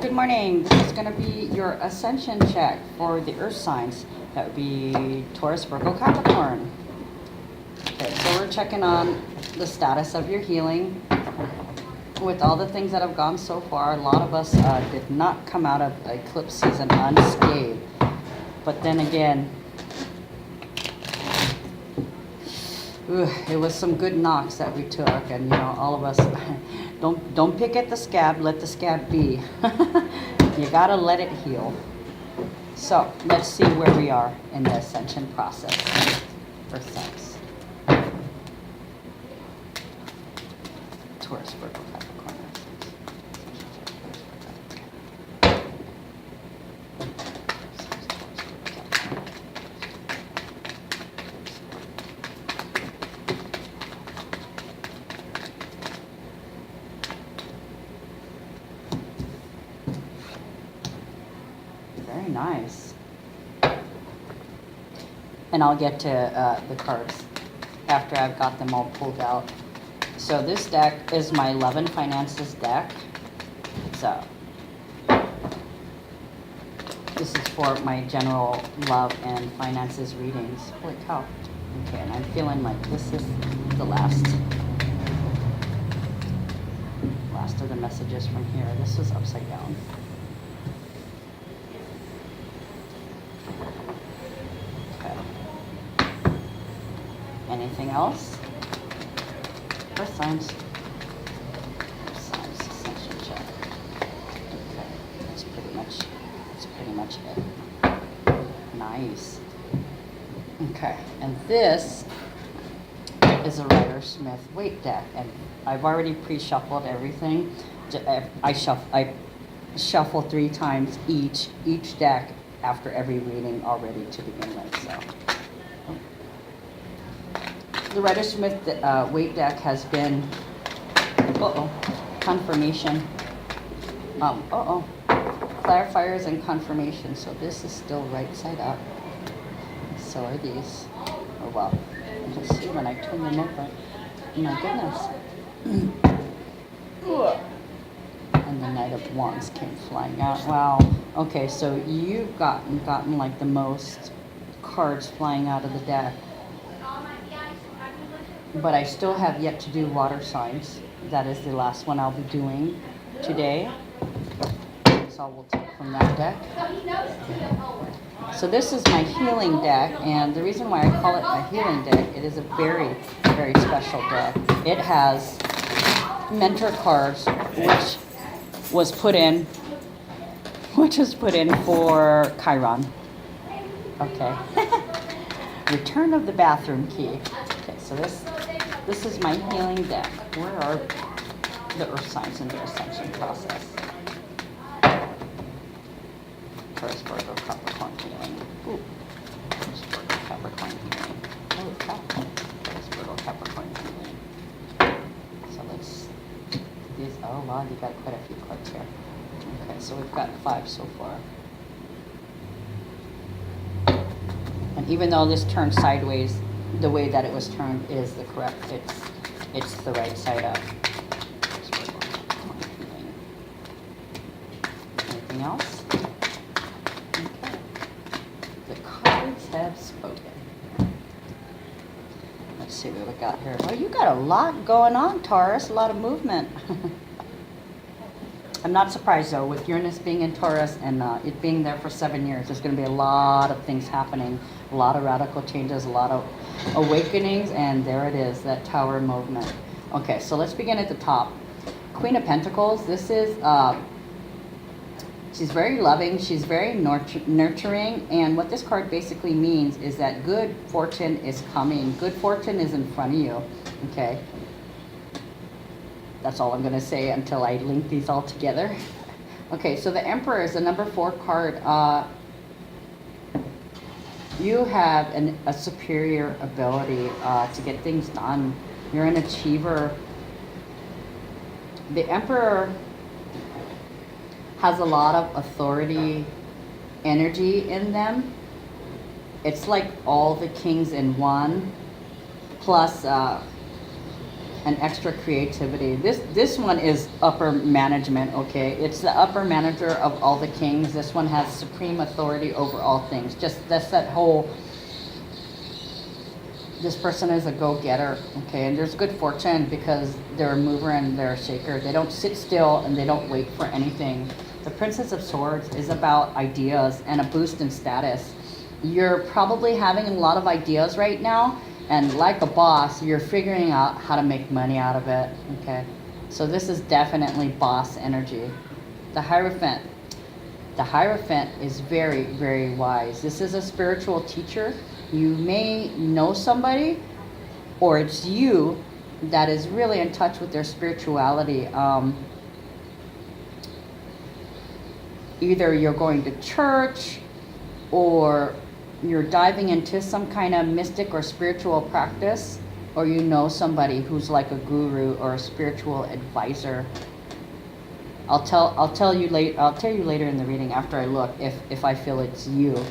Good morning. This is going to be your Ascension check for the Earth signs. That would be Taurus, Virgo, Capricorn. Okay, so we're checking on the status of your healing. With all the things that have gone so far, a lot of us did not come out of eclipse season unscathed. But then again, it was some good knocks that we took, and all of us don't pick at the scab, let the scab be. You gotta let it heal. So let's see where we are in the ascension process for sex. Taurus, Virgo, Capricorn. Very nice. And I'll get to the cards after I've got them all pulled out. So this deck is my Love and Finances deck. So this is for my general love and finances readings. Holy cow. Okay, and I'm feeling like this is the last of the messages from here. This is upside down. Anything else? Earth signs. Earth signs, ascension check. Okay, that's pretty much it. Nice. Okay, and this is a Rider-Smith weight deck, and I've already pre-shuffled everything. I shuffle 3 times each deck after every reading already to begin with. So. The Rider-Smith weight deck has been, confirmation, clarifiers and confirmation. So this is still right side up. So are these. Oh well, you can see when I turn them over. My goodness. And the Knight of Wands came flying out. Wow. Okay, so you've gotten like the most cards flying out of the deck. But I still have yet to do water signs. That is the last one I'll be doing today. So we'll take from that deck. So this is my healing deck, and the reason why I call it my healing deck, it is a very, very special deck. It has mentor cards, which was put in for Chiron. Okay. Return of the bathroom key. Okay, so this is my healing deck. Where are the earth signs in the ascension process? Taurus, Virgo, Capricorn healing. Ooh. Taurus, Virgo, Capricorn healing. Oh, Taurus, Virgo, Capricorn healing. So let's these. Oh wow, you got quite a few cards here. Okay, so we've got 5 so far. And even though this turned sideways, the way that it was turned is the correct. It's the right side up. Anything else? Okay. The cards have spoken. Let's see what we got here. Oh, you got a lot going on, Taurus. A lot of movement. I'm not surprised though, with Uranus being in Taurus and it being there for 7 years, there's going to be a lot of things happening, a lot of radical changes, a lot of awakenings, and there it is, that Tower movement. Okay, so let's begin at the top. Queen of Pentacles, this is, she's very loving, she's very nurturing, and what this card basically means is that good fortune is coming. Good fortune is in front of you, okay? That's all I'm going to say until I link these all together. Okay, so the Emperor is the number 4 card. You have a superior ability to get things done. You're an achiever. The Emperor has a lot of authority, energy in them. It's like all the kings in one. Plus, and extra creativity. This one is upper management, okay? It's the upper manager of all the kings. This one has supreme authority over all things. Just that's that whole, this person is a go-getter, okay? And there's good fortune because they're a mover and they're a shaker. They don't sit still and they don't wait for anything. The Princess of Swords is about ideas and a boost in status. You're probably having a lot of ideas right now, and like a boss, you're figuring out how to make money out of it, okay? So this is definitely boss energy. The Hierophant. The Hierophant is very, very wise. This is a spiritual teacher. You may know somebody, or it's you that is really in touch with their spirituality. Either you're going to church, or you're diving into some kind of mystic or spiritual practice, or you know somebody who's like a guru or a spiritual advisor. I'll tell you later in the reading after I look if I feel it's you.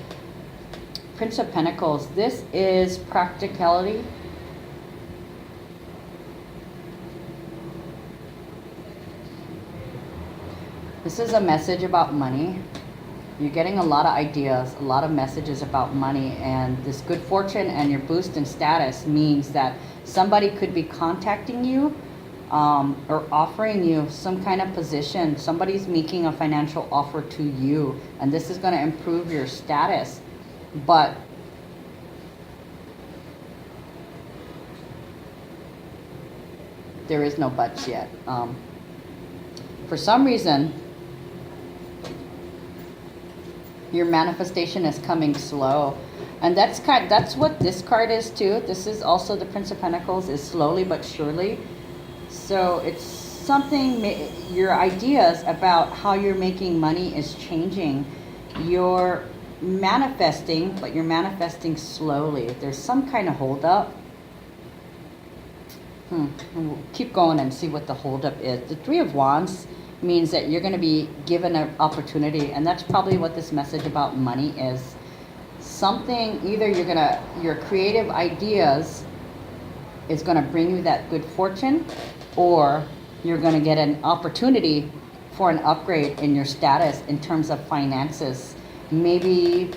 Prince of Pentacles, this is practicality. This is a message about money. You're getting a lot of ideas, a lot of messages about money, and this good fortune and your boost in status means that somebody could be contacting you or offering you some kind of position. Somebody's making a financial offer to you, and this is going to improve your status. But there is no buts yet. For some reason, your manifestation is coming slow, and that's what this card is too. This is also the Prince of Pentacles, is slowly but surely. So it's something, your ideas about how you're making money is changing. You're manifesting, but you're manifesting slowly. There's some kind of holdup. We'll keep going and see what the holdup is. The Three of Wands means that you're going to be given an opportunity, and that's probably what this message about money is. Something, either your creative ideas is going to bring you that good fortune, or you're going to get an opportunity for an upgrade in your status in terms of finances. Maybe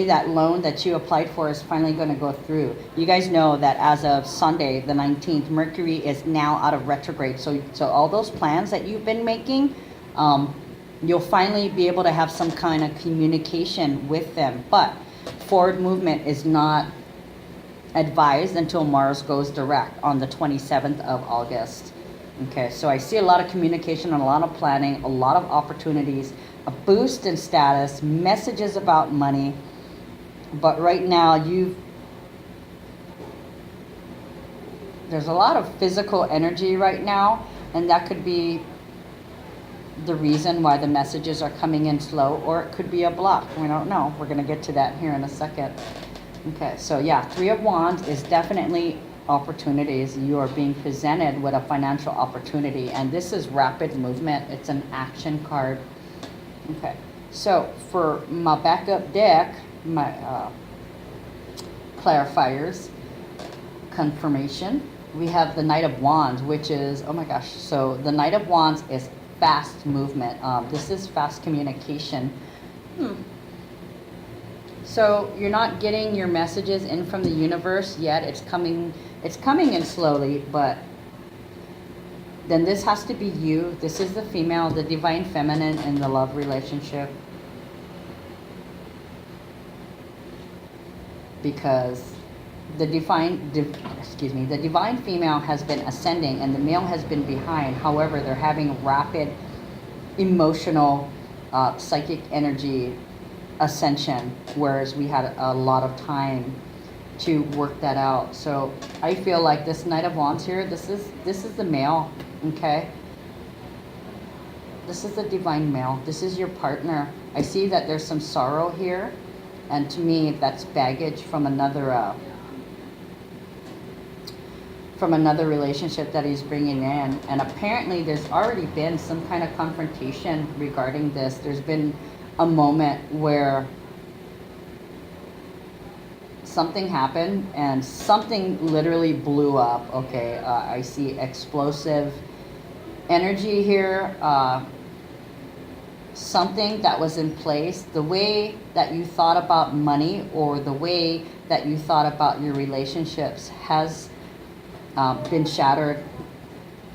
that loan that you applied for is finally going to go through. You guys know that as of Sunday, the 19th, Mercury is now out of retrograde. So all those plans that you've been making, you'll finally be able to have some kind of communication with them. But forward movement is not advised until Mars goes direct on the 27th of August. Okay, so I see a lot of communication and a lot of planning, a lot of opportunities, a boost in status, messages about money. But right now, there's a lot of physical energy right now, and that could be the reason why the messages are coming in slow, or it could be a block. We don't know. We're going to get to that here in a second. Okay, so yeah, Three of Wands is definitely opportunities. You are being presented with a financial opportunity, and this is rapid movement. It's an action card. Okay, so for my backup deck, my clarifiers, confirmation, we have the Knight of Wands, which is, oh my gosh, so the Knight of Wands is fast movement. This is fast communication. So you're not getting your messages in from the universe yet. It's coming in slowly, but then this has to be you. This is the female, the divine feminine in the love relationship. Because the divine female has been ascending and the male has been behind. However, they're having rapid emotional, psychic energy ascension, whereas we had a lot of time to work that out. So I feel like this Knight of Wands here, this is the male, okay? This is the divine male. This is your partner. I see that there's some sorrow here, and to me that's baggage from another relationship that he's bringing in. And apparently there's already been some kind of confrontation regarding this. There's been a moment where something happened and something literally blew up. Okay, I see explosive energy here. Something that was in place, the way that you thought about money or the way that you thought about your relationships has been shattered.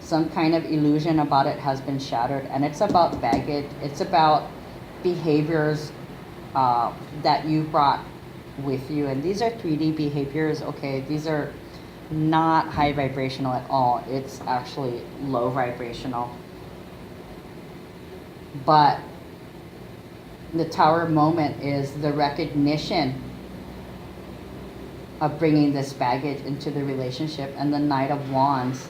Some kind of illusion about it has been shattered, and it's about baggage. It's about behaviors that you brought with you, and these are 3D behaviors. Okay, these are not high vibrational at all. It's actually low vibrational. But the Tower moment is the recognition of bringing this baggage into the relationship, and the Knight of Wands.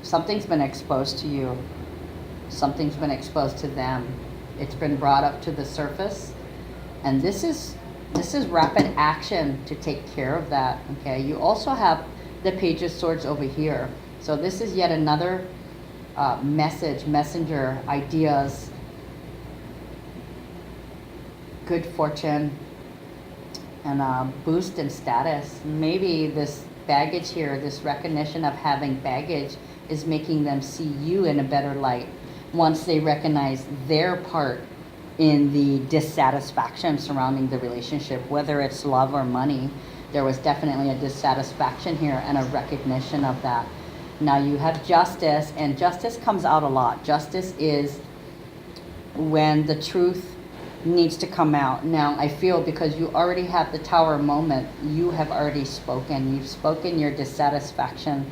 Something's been exposed to you. Something's been exposed to them. It's been brought up to the surface, and this is rapid action to take care of that. Okay, you also have the Page of Swords over here, so this is yet another messenger, ideas, good fortune, and a boost in status. Maybe this baggage here, this recognition of having baggage, is making them see you in a better light once they recognize their part in the dissatisfaction surrounding the relationship, whether it's love or money. There was definitely a dissatisfaction here and a recognition of that. Now you have Justice, and Justice comes out a lot. Justice is when the truth needs to come out. Now I feel because you already have the Tower moment, you have already spoken. You've spoken your dissatisfaction.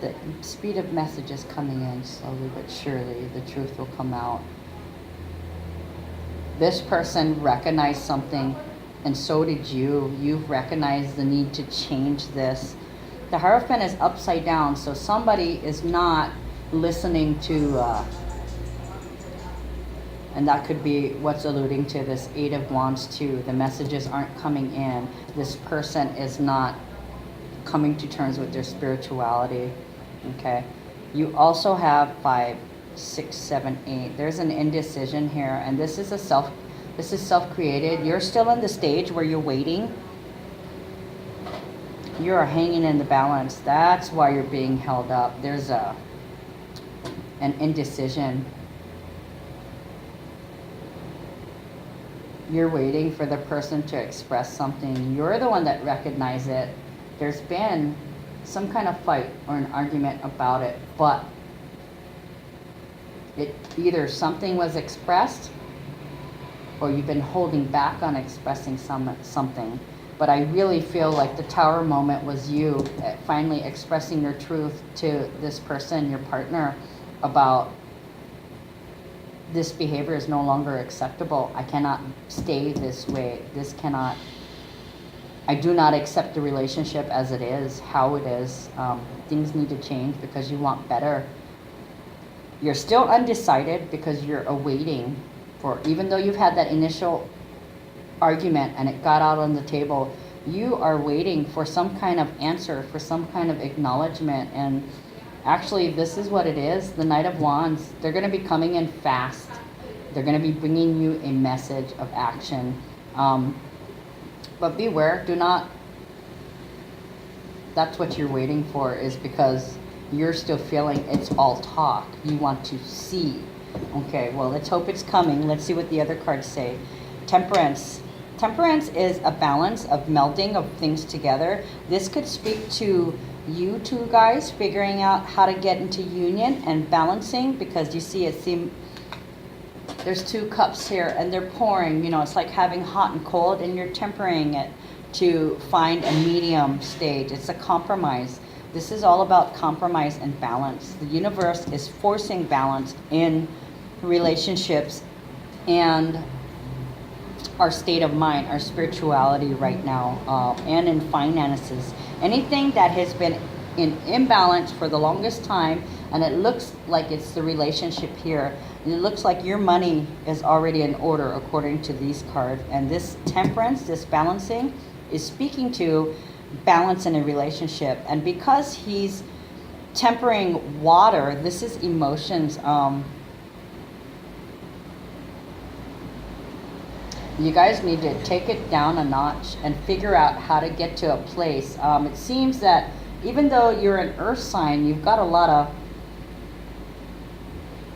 The speed of messages coming in slowly but surely. The truth will come out. This person recognized something, and so did you. You've recognized the need to change this. The Hierophant is upside down, so somebody is not listening to, and that could be what's alluding to this Eight of Wands too. The messages aren't coming in. This person is not coming to terms with their spirituality. Okay, you also have 5, 6, 7, 8. There's an indecision here, and this is self-created. You're still in the stage where you're waiting. You are hanging in the balance. That's why you're being held up. There's an indecision. You're waiting for the person to express something. You're the one that recognizes it. There's been some kind of fight or an argument about it, but it either something was expressed or you've been holding back on expressing something. But I really feel like the Tower moment was you finally expressing your truth to this person, your partner, about this behavior is no longer acceptable. I cannot stay this way. I do not accept the relationship as it is, how it is. Things need to change because you want better. You're still undecided because you're awaiting for, even though you've had that initial argument and it got out on the table, you are waiting for some kind of answer, for some kind of acknowledgement. And actually, this is what it is. The Knight of Wands, they're going to be coming in fast. They're going to be bringing you a message of action. But beware, do not, that's what you're waiting for, is because you're still feeling it's all talk. You want to see. Okay, well, let's hope it's coming. Let's see what the other cards say. Temperance. Temperance is a balance of melding of things together. This could speak to you two guys figuring out how to get into union and balancing, because you see there's 2 cups here and they're pouring, it's like having hot and cold, and you're tempering it to find a medium stage. It's a compromise. This is all about compromise and balance. The universe is forcing balance in relationships and our state of mind, our spirituality right now, and in finances. Anything that has been in imbalance for the longest time, and it looks like it's the relationship here, and it looks like your money is already in order according to these cards. And this temperance, this balancing, is speaking to balance in a relationship. And because he's tempering water, this is emotions. You guys need to take it down a notch and figure out how to get to a place. It seems that even though you're an earth sign, you've got a lot of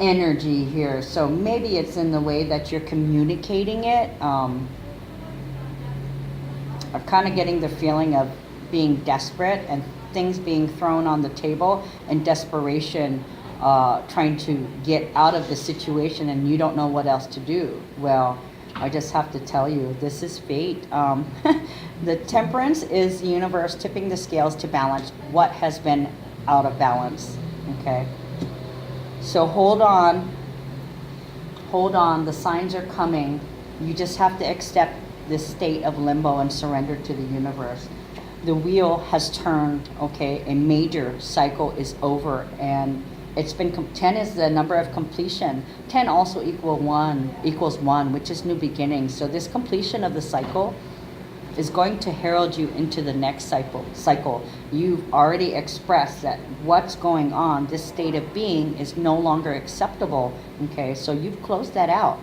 energy here. So maybe it's in the way that you're communicating it. I'm kind of getting the feeling of being desperate and things being thrown on the table and desperation, trying to get out of the situation, and you don't know what else to do. Well, I just have to tell you, this is fate. The temperance is the universe tipping the scales to balance what has been out of balance. Okay? So hold on. Hold on. The signs are coming. You just have to accept this state of limbo and surrender to the universe. The wheel has turned, okay? A major cycle is over, and it's been 10 is the number of completion. 10 also equals 1, which is new beginnings. So this completion of the cycle is going to herald you into the next cycle. You've already expressed that what's going on, this state of being, is no longer acceptable. Okay, so you've closed that out.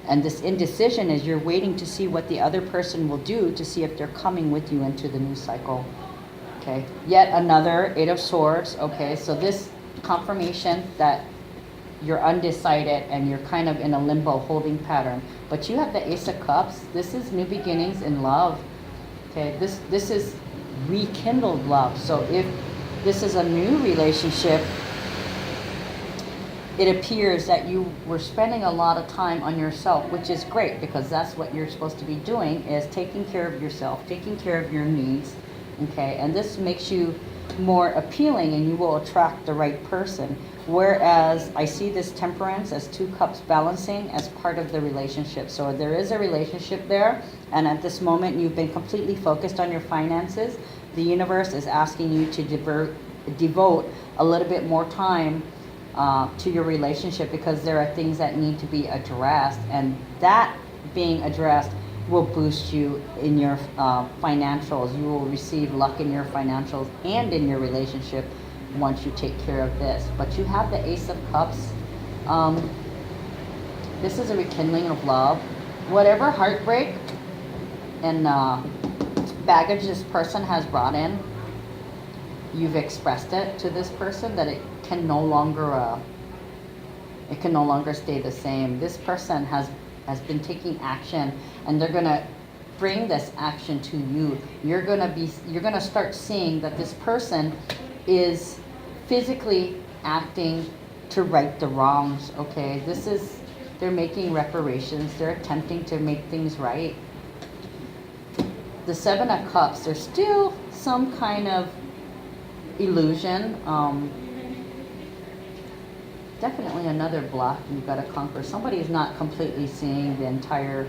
And this indecision is you're waiting to see what the other person will do to see if they're coming with you into the new cycle. Okay, yet another 8 of Swords. Okay, so this confirmation that you're undecided and you're kind of in a limbo holding pattern. But you have the Ace of Cups. This is new beginnings in love. Okay, this is rekindled love. So if this is a new relationship, it appears that you were spending a lot of time on yourself, which is great, because that's what you're supposed to be doing, is taking care of yourself, taking care of your needs. Okay, and this makes you more appealing, and you will attract the right person. Whereas I see this temperance as 2 cups balancing as part of the relationship. So there is a relationship there, and at this moment you've been completely focused on your finances. The universe is asking you to devote a little bit more time to your relationship, because there are things that need to be addressed, and that being addressed will boost you in your financials. You will receive luck in your financials and in your relationship once you take care of this. But you have the Ace of Cups. This is a rekindling of love. Whatever heartbreak and baggage this person has brought in, you've expressed it to this person that it can no longer stay the same. This person has been taking action, and they're gonna bring this action to you. You're gonna start seeing that this person is physically acting to right the wrongs. Okay, they're making reparations. They're attempting to make things right. The 7 of Cups, there's still some kind of illusion. Definitely another block you've got to conquer. Somebody is not completely seeing the entire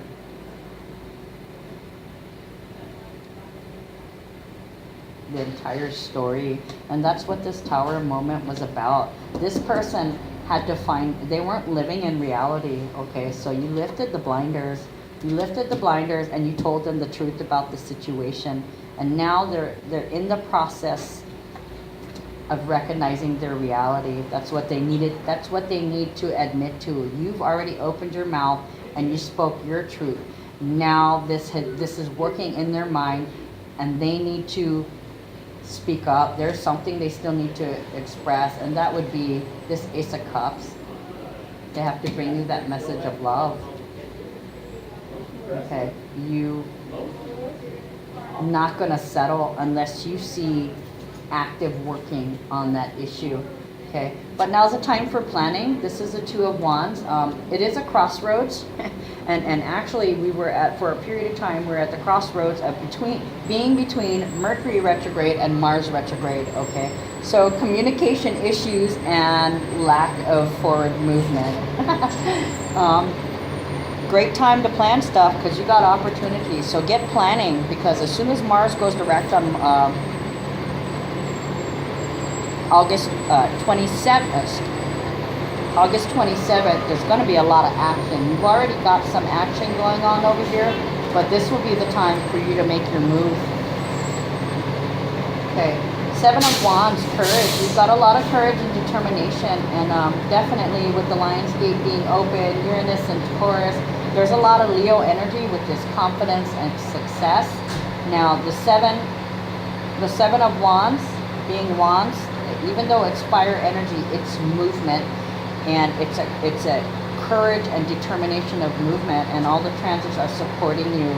story, and that's what this Tower moment was about. This person had to they weren't living in reality. Okay, so you lifted the blinders, and you told them the truth about the situation, and now they're in the process of recognizing their reality. That's what they needed. That's what they need to admit to. You've already opened your mouth and you spoke your truth. Now this is working in their mind, and they need to speak up. There's something they still need to express, and that would be this Ace of Cups. They have to bring you that message of love. Okay, you not gonna settle unless you see active working on that issue. Okay, but now's the time for planning. This is a 2 of Wands. It is a crossroads, and actually we were for a period of time, we're at the crossroads of between Mercury retrograde and Mars retrograde. Okay, so communication issues and lack of forward movement. Great time to plan stuff, because you got opportunities. So get planning, because as soon as Mars goes direct on August 27th, there's going to be a lot of action. You've already got some action going on over here, but this will be the time for you to make your move. Okay, 7 of Wands, courage. You've got a lot of courage and determination, and definitely with the Lions Gate being open, Uranus and Taurus, There's a lot of Leo energy with this confidence and success. Now, the seven of wands, being wands, even though it's fire energy, it's movement, and it's a courage and determination of movement, and all the transits are supporting you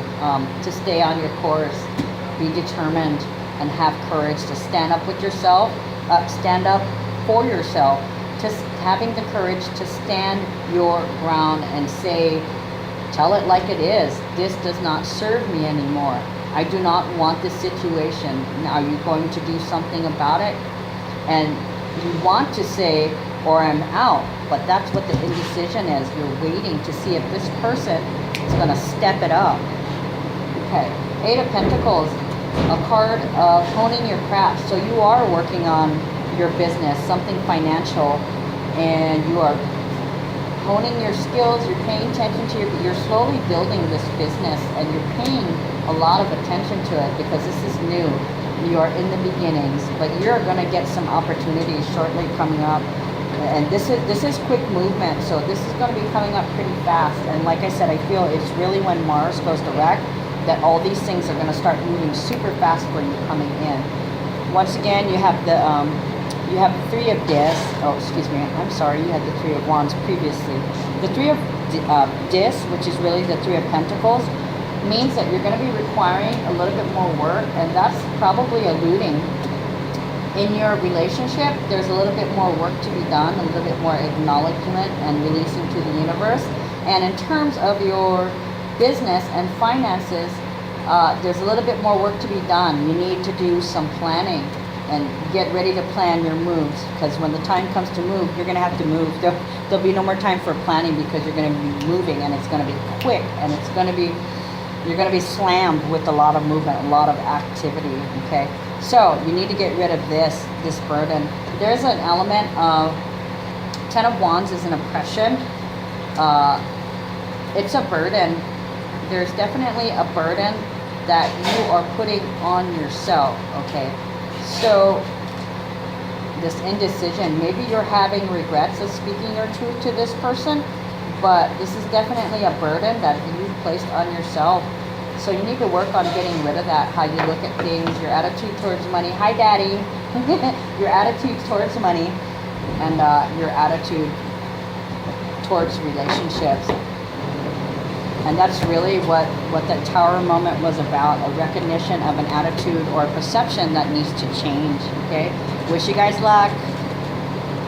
to stay on your course, be determined, and have courage to stand up with yourself, stand up for yourself, just having the courage to stand your ground and say, tell it like it is. This does not serve me anymore. I do not want this situation. Are you going to do something about it? And you want to say, or I'm out, but that's what the indecision is. You're waiting to see if this person is going to step it up. Okay, 8 of Pentacles, a card of honing your craft. So you are working on your business, something financial, and you are honing your skills, you're paying attention to you're slowly building this business, and you're paying a lot of attention to it because this is new. You are in the beginnings, but you're going to get some opportunities shortly coming up. And this is quick movement, so this is going to be coming up pretty fast. And like I said, I feel it's really when Mars goes direct that all these things are going to start moving super fast for you coming in. Once again, you have the 3 of Discs. Oh, excuse me. I'm sorry. You had the 3 of Wands previously. The 3 of Discs, which is really the 3 of Pentacles, means that you're going to be requiring a little bit more work, and that's probably alluding in your relationship. There's a little bit more work to be done, a little bit more acknowledgement and releasing to the universe. And in terms of your business and finances, there's a little bit more work to be done. You need to do some planning and get ready to plan your moves, because when the time comes to move, you're going to have to move. There'll be no more time for planning because you're going to be moving, and it's going to be quick, and it's going to be, you're going to be slammed with a lot of movement, a lot of activity, okay? So you need to get rid of this burden. There's an element of 10 of Wands is an oppression. It's a burden. There's definitely a burden that you are putting on yourself, okay? So this indecision, maybe you're having regrets of speaking your truth to this person, but this is definitely a burden that you've placed on yourself. So you need to work on getting rid of that, how you look at things, your attitude towards money. Hi, Daddy. Your attitude towards money, and your attitude towards relationships. And that's really what that Tower moment was about, a recognition of an attitude or a perception that needs to change, okay? Wish you guys luck.